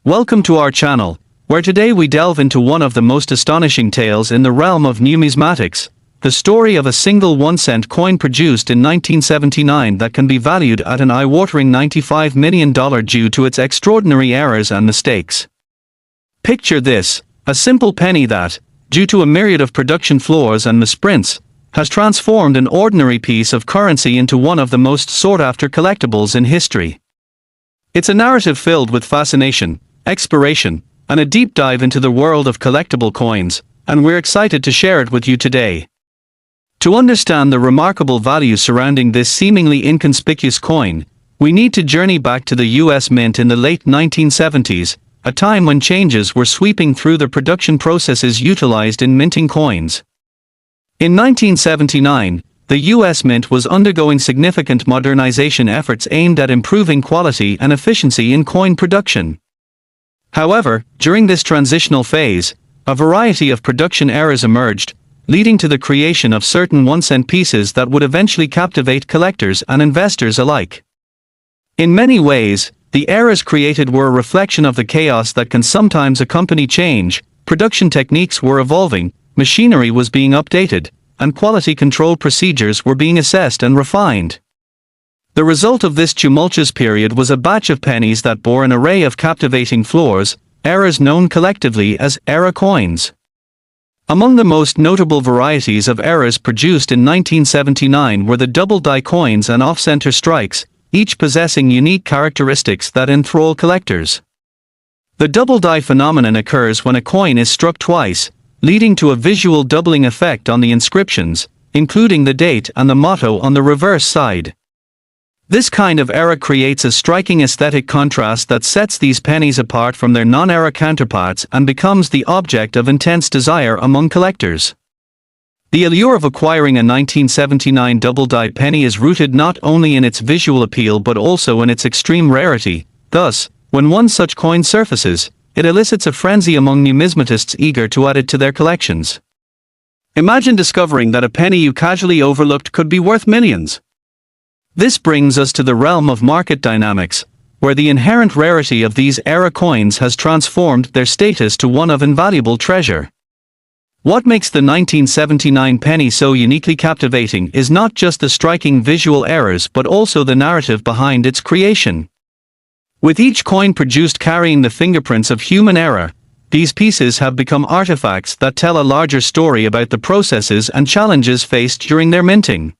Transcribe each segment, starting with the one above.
Welcome to our channel, where today we delve into one of the most astonishing tales in the realm of numismatics, the story of a single 1-cent coin produced in 1979 that can be valued at an eye-watering $95 million due to its extraordinary errors and mistakes. Picture this, a simple penny that, due to a myriad of production flaws and misprints, has transformed an ordinary piece of currency into one of the most sought-after collectibles in history. It's a narrative filled with fascination, exploration, and a deep dive into the world of collectible coins, and we're excited to share it with you today. To understand the remarkable value surrounding this seemingly inconspicuous coin, we need to journey back to the US Mint in the late 1970s, a time when changes were sweeping through the production processes utilized in minting coins. In 1979, the US Mint was undergoing significant modernization efforts aimed at improving quality and efficiency in coin production. However, during this transitional phase, a variety of production errors emerged, leading to the creation of certain 1-cent pieces that would eventually captivate collectors and investors alike. In many ways, the errors created were a reflection of the chaos that can sometimes accompany change. Production techniques were evolving, machinery was being updated, and quality control procedures were being assessed and refined. The result of this tumultuous period was a batch of pennies that bore an array of captivating flaws, errors known collectively as error coins. Among the most notable varieties of errors produced in 1979 were the double-die coins and off-center strikes, each possessing unique characteristics that enthrall collectors. The double-die phenomenon occurs when a coin is struck twice, leading to a visual doubling effect on the inscriptions, including the date and the motto on the reverse side. This kind of error creates a striking aesthetic contrast that sets these pennies apart from their non-error counterparts and becomes the object of intense desire among collectors. The allure of acquiring a 1979 double-die penny is rooted not only in its visual appeal but also in its extreme rarity. Thus, when one such coin surfaces, it elicits a frenzy among numismatists eager to add it to their collections. Imagine discovering that a penny you casually overlooked could be worth millions. This brings us to the realm of market dynamics, where the inherent rarity of these error coins has transformed their status to one of invaluable treasure. What makes the 1979 penny so uniquely captivating is not just the striking visual errors but also the narrative behind its creation. With each coin produced carrying the fingerprints of human error, these pieces have become artifacts that tell a larger story about the processes and challenges faced during their minting.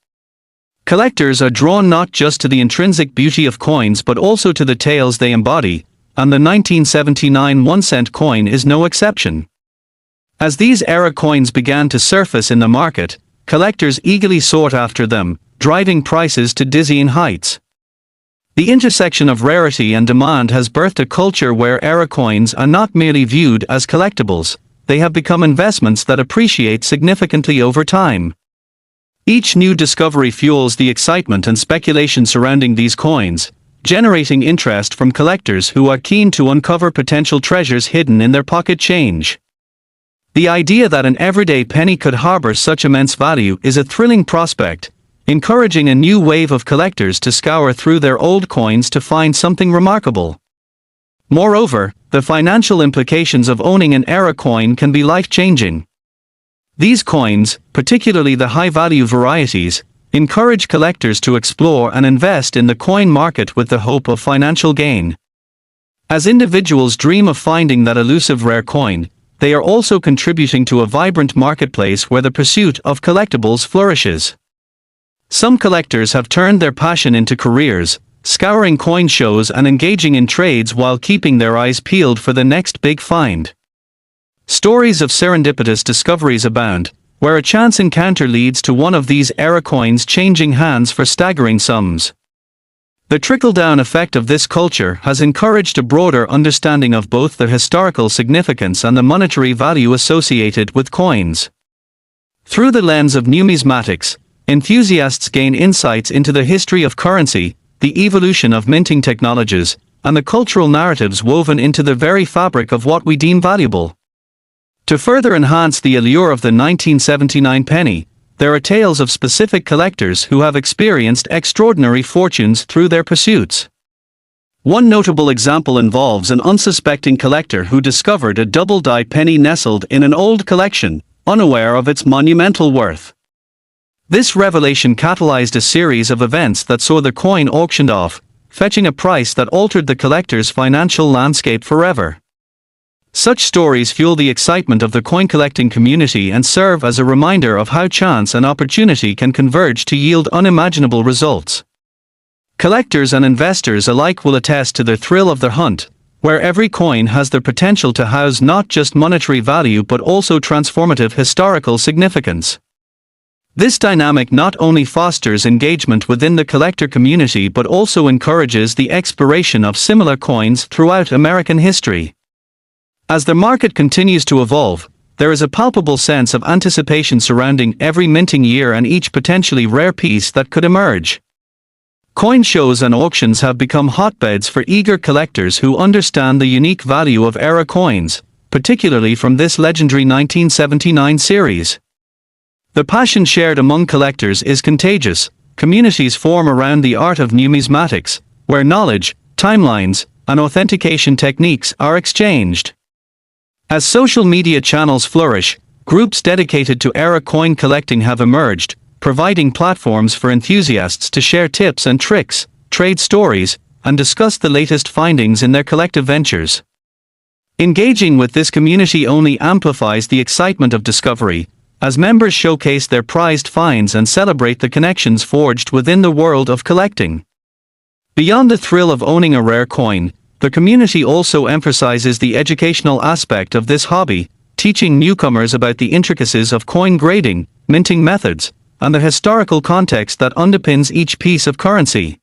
Collectors are drawn not just to the intrinsic beauty of coins but also to the tales they embody, and the 1979 1-cent coin is no exception. As these error coins began to surface in the market, collectors eagerly sought after them, driving prices to dizzying heights. The intersection of rarity and demand has birthed a culture where error coins are not merely viewed as collectibles, they have become investments that appreciate significantly over time. Each new discovery fuels the excitement and speculation surrounding these coins, generating interest from collectors who are keen to uncover potential treasures hidden in their pocket change. The idea that an everyday penny could harbor such immense value is a thrilling prospect, encouraging a new wave of collectors to scour through their old coins to find something remarkable. Moreover, the financial implications of owning an error coin can be life-changing. These coins, particularly the high-value varieties, encourage collectors to explore and invest in the coin market with the hope of financial gain. As individuals dream of finding that elusive rare coin, they are also contributing to a vibrant marketplace where the pursuit of collectibles flourishes. Some collectors have turned their passion into careers, scouring coin shows and engaging in trades while keeping their eyes peeled for the next big find. Stories of serendipitous discoveries abound, where a chance encounter leads to one of these error coins changing hands for staggering sums. The trickle-down effect of this culture has encouraged a broader understanding of both the historical significance and the monetary value associated with coins. Through the lens of numismatics, enthusiasts gain insights into the history of currency, the evolution of minting technologies, and the cultural narratives woven into the very fabric of what we deem valuable. To further enhance the allure of the 1979 penny, there are tales of specific collectors who have experienced extraordinary fortunes through their pursuits. One notable example involves an unsuspecting collector who discovered a double-die penny nestled in an old collection, unaware of its monumental worth. This revelation catalyzed a series of events that saw the coin auctioned off, fetching a price that altered the collector's financial landscape forever. Such stories fuel the excitement of the coin-collecting community and serve as a reminder of how chance and opportunity can converge to yield unimaginable results. Collectors and investors alike will attest to the thrill of the hunt, where every coin has the potential to house not just monetary value but also transformative historical significance. This dynamic not only fosters engagement within the collector community but also encourages the exploration of similar coins throughout American history. As the market continues to evolve, there is a palpable sense of anticipation surrounding every minting year and each potentially rare piece that could emerge. Coin shows and auctions have become hotbeds for eager collectors who understand the unique value of era coins, particularly from this legendary 1979 series. The passion shared among collectors is contagious. Communities form around the art of numismatics, where knowledge, timelines, and authentication techniques are exchanged. As social media channels flourish, groups dedicated to era coin collecting have emerged, providing platforms for enthusiasts to share tips and tricks, trade stories, and discuss the latest findings in their collective ventures. Engaging with this community only amplifies the excitement of discovery, as members showcase their prized finds and celebrate the connections forged within the world of collecting. Beyond the thrill of owning a rare coin, the community also emphasizes the educational aspect of this hobby, teaching newcomers about the intricacies of coin grading, minting methods, and the historical context that underpins each piece of currency.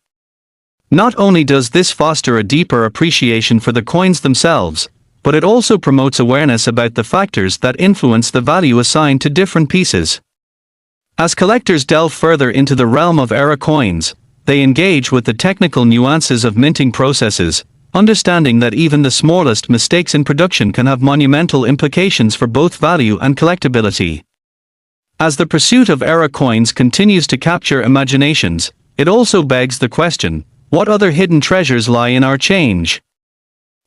Not only does this foster a deeper appreciation for the coins themselves, but it also promotes awareness about the factors that influence the value assigned to different pieces. As collectors delve further into the realm of era coins, they engage with the technical nuances of minting processes, understanding that even the smallest mistakes in production can have monumental implications for both value and collectability. As the pursuit of era coins continues to capture imaginations, it also begs the question, what other hidden treasures lie in our change?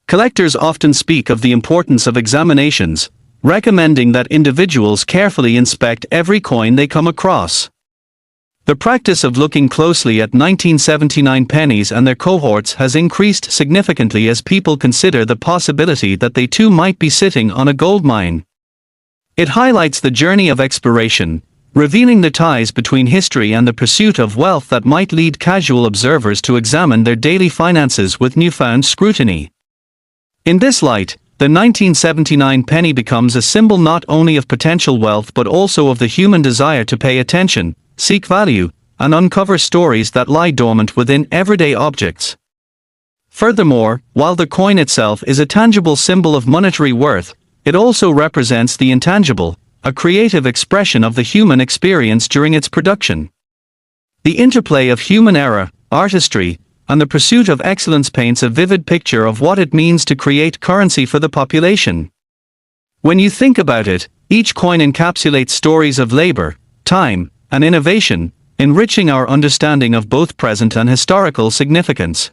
Collectors often speak of the importance of examinations, recommending that individuals carefully inspect every coin they come across. The practice of looking closely at 1979 pennies and their cohorts has increased significantly as people consider the possibility that they too might be sitting on a gold mine. It highlights the journey of exploration, revealing the ties between history and the pursuit of wealth that might lead casual observers to examine their daily finances with newfound scrutiny. In this light, the 1979 penny becomes a symbol not only of potential wealth but also of the human desire to pay attention, seek value, and uncover stories that lie dormant within everyday objects. Furthermore, while the coin itself is a tangible symbol of monetary worth, it also represents the intangible, a creative expression of the human experience during its production. The interplay of human error, artistry, and the pursuit of excellence paints a vivid picture of what it means to create currency for the population. When you think about it, each coin encapsulates stories of labor, time, and innovation, enriching our understanding of both present and historical significance.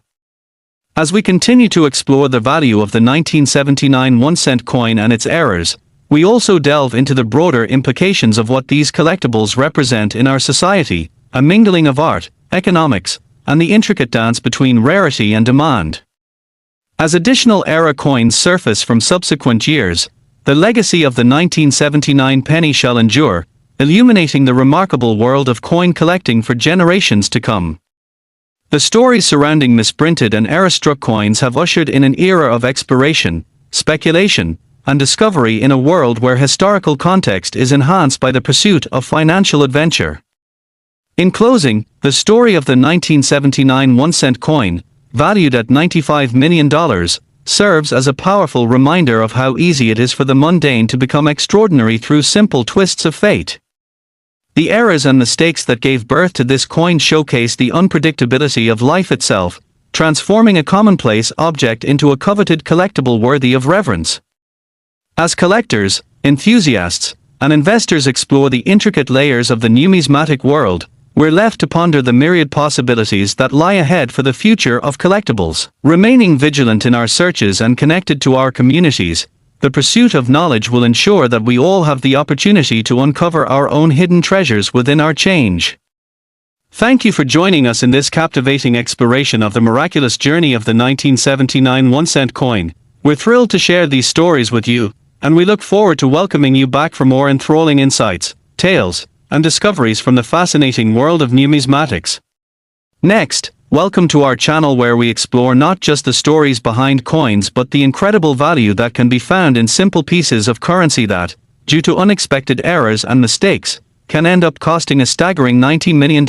As we continue to explore the value of the 1979 1-cent coin and its errors, we also delve into the broader implications of what these collectibles represent in our society, a mingling of art, economics, and the intricate dance between rarity and demand. As additional era coins surface from subsequent years, the legacy of the 1979 penny shall endure, illuminating the remarkable world of coin collecting for generations to come. The stories surrounding misprinted and era-struck coins have ushered in an era of exploration, speculation, and discovery in a world where historical context is enhanced by the pursuit of financial adventure. In closing, the story of the 1979 1-cent coin, valued at $95 million, serves as a powerful reminder of how easy it is for the mundane to become extraordinary through simple twists of fate. The errors and mistakes that gave birth to this coin showcase the unpredictability of life itself, transforming a commonplace object into a coveted collectible worthy of reverence. As collectors, enthusiasts, and investors explore the intricate layers of the numismatic world, we're left to ponder the myriad possibilities that lie ahead for the future of collectibles. Remaining vigilant in our searches and connected to our communities, the pursuit of knowledge will ensure that we all have the opportunity to uncover our own hidden treasures within our change. Thank you for joining us in this captivating exploration of the miraculous journey of the 1979 1-cent coin. We're thrilled to share these stories with you, and we look forward to welcoming you back for more enthralling insights, tales, and discoveries from the fascinating world of numismatics. Next, welcome to our channel where we explore not just the stories behind coins but the incredible value that can be found in simple pieces of currency that, due to unexpected errors and mistakes, can end up costing a staggering $90 million.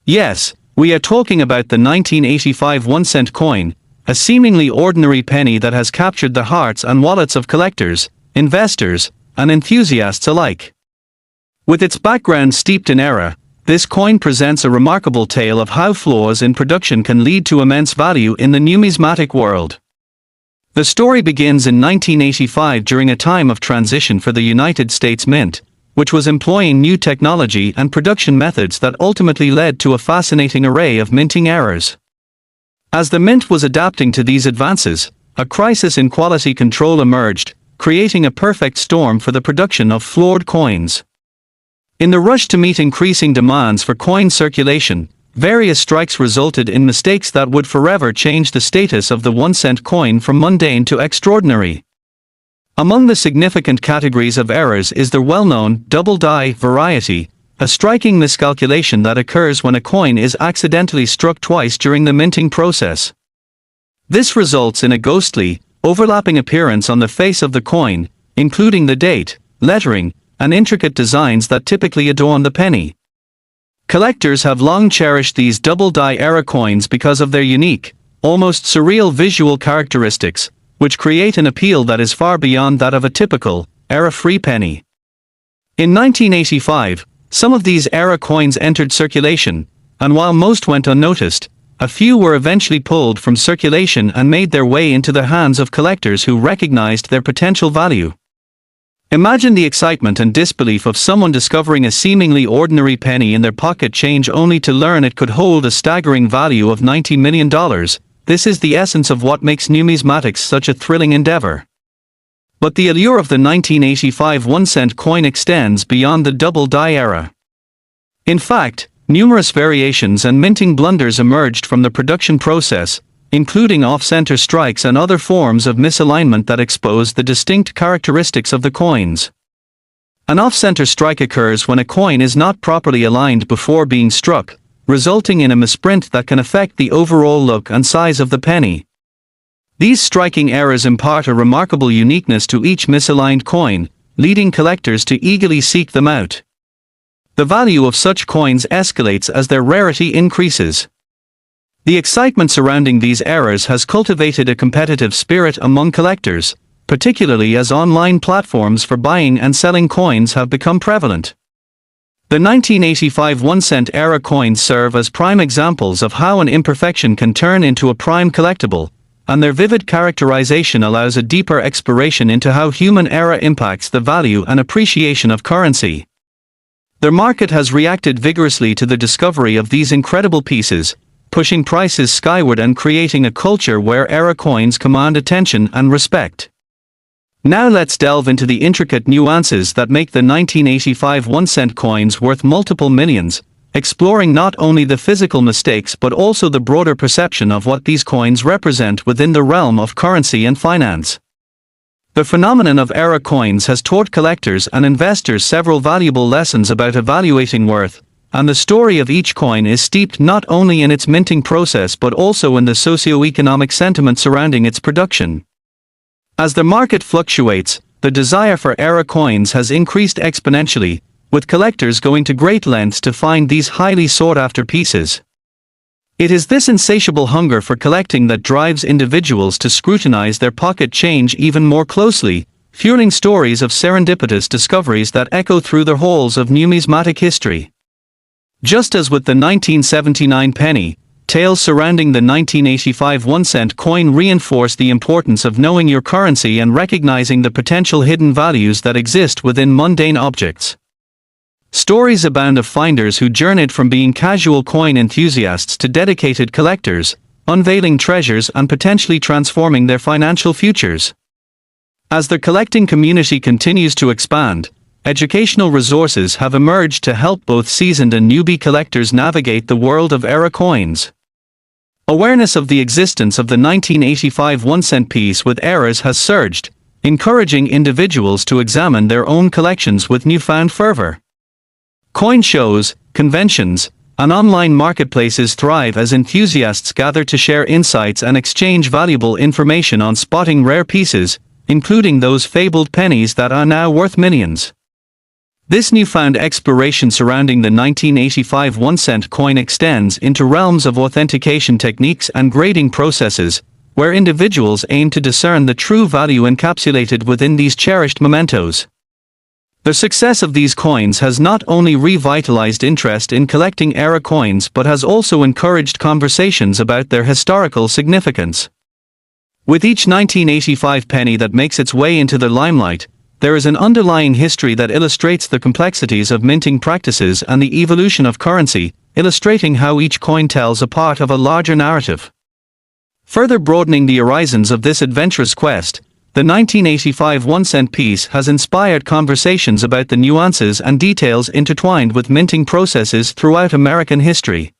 Yes, we are talking about the 1985 1-cent coin, a seemingly ordinary penny that has captured the hearts and wallets of collectors, investors, and enthusiasts alike. With its background steeped in error, this coin presents a remarkable tale of how flaws in production can lead to immense value in the numismatic world. The story begins in 1985 during a time of transition for the United States Mint, which was employing new technology and production methods that ultimately led to a fascinating array of minting errors. As the Mint was adapting to these advances, a crisis in quality control emerged, creating a perfect storm for the production of flawed coins. In the rush to meet increasing demands for coin circulation, various strikes resulted in mistakes that would forever change the status of the 1-cent coin from mundane to extraordinary. Among the significant categories of errors is the well-known double die variety, a striking miscalculation that occurs when a coin is accidentally struck twice during the minting process. This results in a ghostly, overlapping appearance on the face of the coin, including the date, lettering, and intricate designs that typically adorn the penny. Collectors have long cherished these double-die error coins because of their unique, almost surreal visual characteristics, which create an appeal that is far beyond that of a typical, error-free penny. In 1985, some of these error coins entered circulation, and while most went unnoticed, a few were eventually pulled from circulation and made their way into the hands of collectors who recognized their potential value. Imagine the excitement and disbelief of someone discovering a seemingly ordinary penny in their pocket change only to learn it could hold a staggering value of $90 million. This is the essence of what makes numismatics such a thrilling endeavor. But the allure of the 1985 1-cent coin extends beyond the double-die era. In fact, numerous variations and minting blunders emerged from the production process, including off-center strikes and other forms of misalignment that expose the distinct characteristics of the coins. An off-center strike occurs when a coin is not properly aligned before being struck, resulting in a misprint that can affect the overall look and size of the penny. These striking errors impart a remarkable uniqueness to each misaligned coin, leading collectors to eagerly seek them out. The value of such coins escalates as their rarity increases. The excitement surrounding these errors has cultivated a competitive spirit among collectors, particularly as online platforms for buying and selling coins have become prevalent. The 1985 1-cent era coins serve as prime examples of how an imperfection can turn into a prime collectible, and their vivid characterization allows a deeper exploration into how human error impacts the value and appreciation of currency. The market has reacted vigorously to the discovery of these incredible pieces, pushing prices skyward and creating a culture where error coins command attention and respect. Now let's delve into the intricate nuances that make the 1985 1-cent coins worth multiple millions, exploring not only the physical mistakes but also the broader perception of what these coins represent within the realm of currency and finance. The phenomenon of error coins has taught collectors and investors several valuable lessons about evaluating worth, and the story of each coin is steeped not only in its minting process but also in the socio-economic sentiment surrounding its production. As the market fluctuates, the desire for error coins has increased exponentially, with collectors going to great lengths to find these highly sought-after pieces. It is this insatiable hunger for collecting that drives individuals to scrutinize their pocket change even more closely, fueling stories of serendipitous discoveries that echo through the halls of numismatic history. Just as with the 1979 penny, tales surrounding the 1985 1-cent coin reinforce the importance of knowing your currency and recognizing the potential hidden values that exist within mundane objects. Stories abound of finders who journeyed from being casual coin enthusiasts to dedicated collectors, unveiling treasures and potentially transforming their financial futures. As the collecting community continues to expand, educational resources have emerged to help both seasoned and newbie collectors navigate the world of era coins. Awareness of the existence of the 1985 1-cent piece with eras has surged, encouraging individuals to examine their own collections with newfound fervor. Coin shows, conventions, and online marketplaces thrive as enthusiasts gather to share insights and exchange valuable information on spotting rare pieces, including those fabled pennies that are now worth millions. This newfound exploration surrounding the 1985 1-cent coin extends into realms of authentication techniques and grading processes, where individuals aim to discern the true value encapsulated within these cherished mementos. The success of these coins has not only revitalized interest in collecting era coins but has also encouraged conversations about their historical significance. With each 1985 penny that makes its way into the limelight, there is an underlying history that illustrates the complexities of minting practices and the evolution of currency, illustrating how each coin tells a part of a larger narrative. Further broadening the horizons of this adventurous quest, the 1985 1-cent piece has inspired conversations about the nuances and details intertwined with minting processes throughout American history.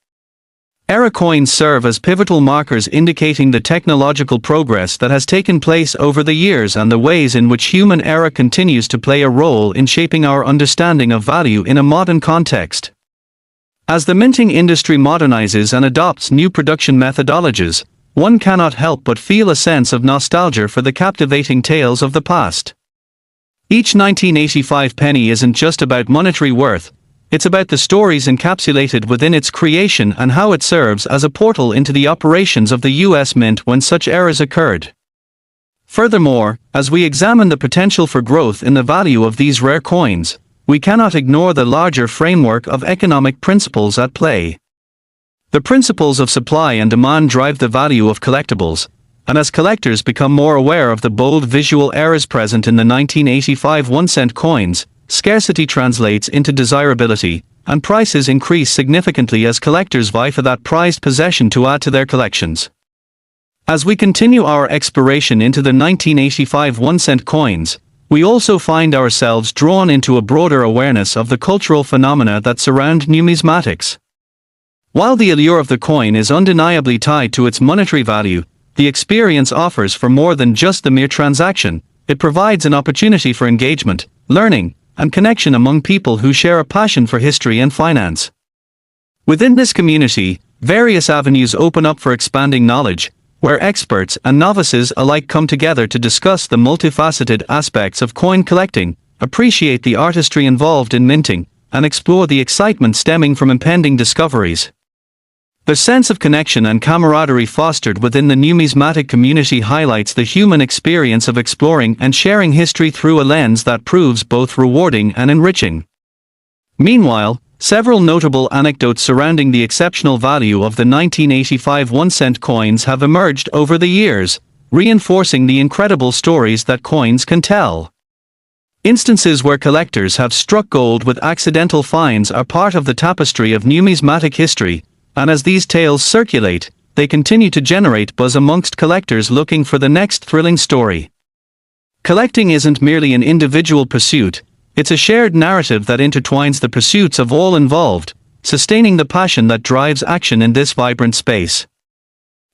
Era coins serve as pivotal markers indicating the technological progress that has taken place over the years and the ways in which human era continues to play a role in shaping our understanding of value in a modern context. As the minting industry modernizes and adopts new production methodologies, one cannot help but feel a sense of nostalgia for the captivating tales of the past. Each 1985 penny isn't just about monetary worth, it's about the stories encapsulated within its creation and how it serves as a portal into the operations of the U.S. Mint when such eras occurred. Furthermore, as we examine the potential for growth in the value of these rare coins, we cannot ignore the larger framework of economic principles at play. The principles of supply and demand drive the value of collectibles, and as collectors become more aware of the bold visual eras present in the 1985 1-cent coins, scarcity translates into desirability, and prices increase significantly as collectors vie for that prized possession to add to their collections. As we continue our exploration into the 1985 1-cent coins, we also find ourselves drawn into a broader awareness of the cultural phenomena that surround numismatics. While the allure of the coin is undeniably tied to its monetary value, the experience offers for more than just the mere transaction. It provides an opportunity for engagement, learning, and connection among people who share a passion for history and finance. Within this community, various avenues open up for expanding knowledge, where experts and novices alike come together to discuss the multifaceted aspects of coin collecting, appreciate the artistry involved in minting, and explore the excitement stemming from impending discoveries. The sense of connection and camaraderie fostered within the numismatic community highlights the human experience of exploring and sharing history through a lens that proves both rewarding and enriching. Meanwhile, several notable anecdotes surrounding the exceptional value of the 1985 1-cent coins have emerged over the years, reinforcing the incredible stories that coins can tell. Instances where collectors have struck gold with accidental finds are part of the tapestry of numismatic history, and as these tales circulate, they continue to generate buzz amongst collectors looking for the next thrilling story. Collecting isn't merely an individual pursuit, it's a shared narrative that intertwines the pursuits of all involved, sustaining the passion that drives action in this vibrant space.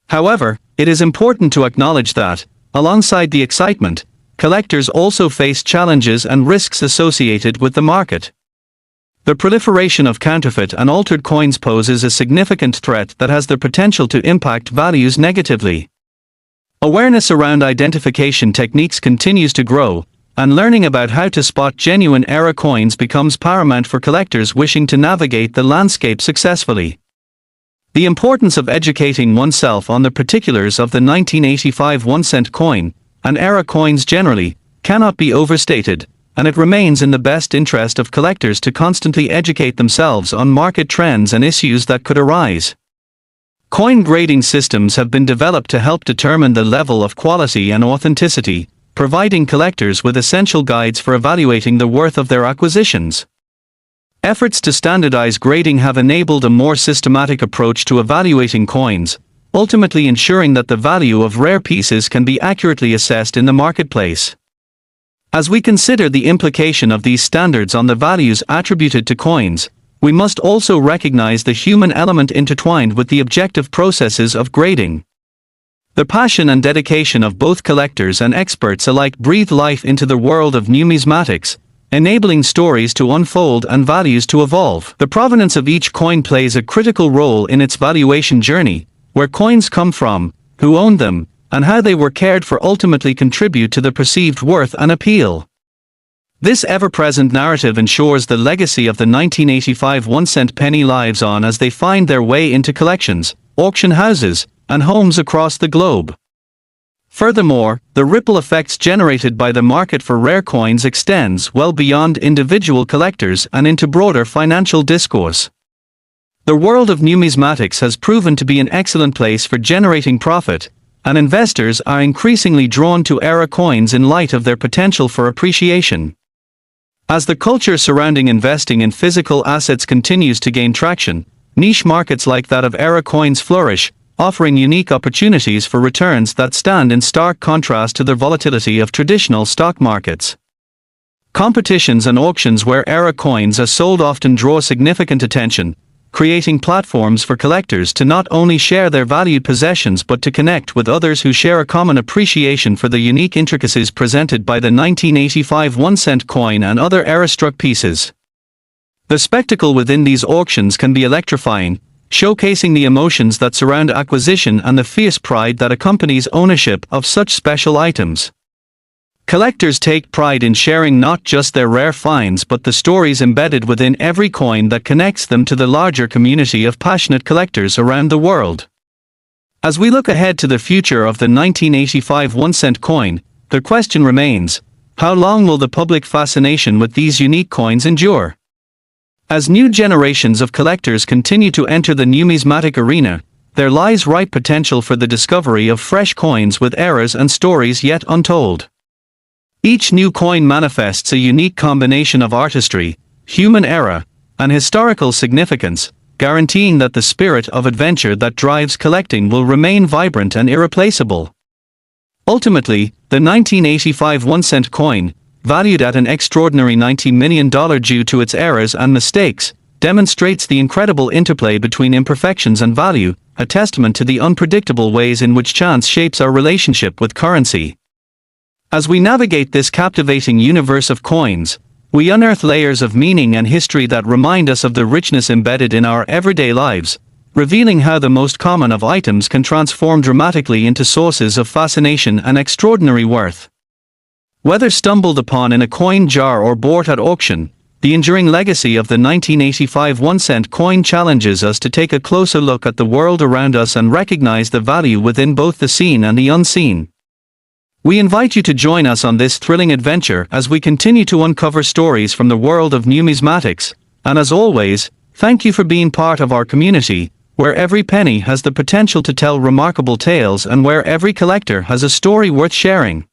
However, it is important to acknowledge that, alongside the excitement, collectors also face challenges and risks associated with the market. The proliferation of counterfeit and altered coins poses a significant threat that has the potential to impact values negatively. Awareness around identification techniques continues to grow, and learning about how to spot genuine era coins becomes paramount for collectors wishing to navigate the landscape successfully. The importance of educating oneself on the particulars of the 1985 1-cent coin, and era coins generally, cannot be overstated, and it remains in the best interest of collectors to constantly educate themselves on market trends and issues that could arise. Coin grading systems have been developed to help determine the level of quality and authenticity, providing collectors with essential guides for evaluating the worth of their acquisitions. Efforts to standardize grading have enabled a more systematic approach to evaluating coins, ultimately ensuring that the value of rare pieces can be accurately assessed in the marketplace. As we consider the implication of these standards on the values attributed to coins, we must also recognize the human element intertwined with the objective processes of grading. The passion and dedication of both collectors and experts alike breathe life into the world of numismatics, enabling stories to unfold and values to evolve. The provenance of each coin plays a critical role in its valuation journey, where coins come from, who owned them, and how they were cared for ultimately contribute to the perceived worth and appeal. This ever-present narrative ensures the legacy of the 1985 1-cent penny lives on as they find their way into collections, auction houses, and homes across the globe. Furthermore, the ripple effects generated by the market for rare coins extends well beyond individual collectors and into broader financial discourse. The world of numismatics has proven to be an excellent place for generating profit, and investors are increasingly drawn to era coins in light of their potential for appreciation. As the culture surrounding investing in physical assets continues to gain traction, niche markets like that of era coins flourish, offering unique opportunities for returns that stand in stark contrast to the volatility of traditional stock markets. Competitions and auctions where era coins are sold often draw significant attention, creating platforms for collectors to not only share their valued possessions but to connect with others who share a common appreciation for the unique intricacies presented by the 1985 1-cent coin and other era-struck pieces. The spectacle within these auctions can be electrifying, showcasing the emotions that surround acquisition and the fierce pride that accompanies ownership of such special items. Collectors take pride in sharing not just their rare finds but the stories embedded within every coin that connects them to the larger community of passionate collectors around the world. As we look ahead to the future of the 1985 1-cent coin, the question remains, how long will the public fascination with these unique coins endure? As new generations of collectors continue to enter the numismatic arena, there lies ripe potential for the discovery of fresh coins with eras and stories yet untold. Each new coin manifests a unique combination of artistry, human era, and historical significance, guaranteeing that the spirit of adventure that drives collecting will remain vibrant and irreplaceable. Ultimately, the 1985 1-cent coin, valued at an extraordinary $90 million due to its errors and mistakes, demonstrates the incredible interplay between imperfections and value, a testament to the unpredictable ways in which chance shapes our relationship with currency. As we navigate this captivating universe of coins, we unearth layers of meaning and history that remind us of the richness embedded in our everyday lives, revealing how the most common of items can transform dramatically into sources of fascination and extraordinary worth. Whether stumbled upon in a coin jar or bought at auction, the enduring legacy of the 1985 1-cent coin challenges us to take a closer look at the world around us and recognize the value within both the seen and the unseen. We invite you to join us on this thrilling adventure as we continue to uncover stories from the world of numismatics, and as always, thank you for being part of our community, where every penny has the potential to tell remarkable tales and where every collector has a story worth sharing.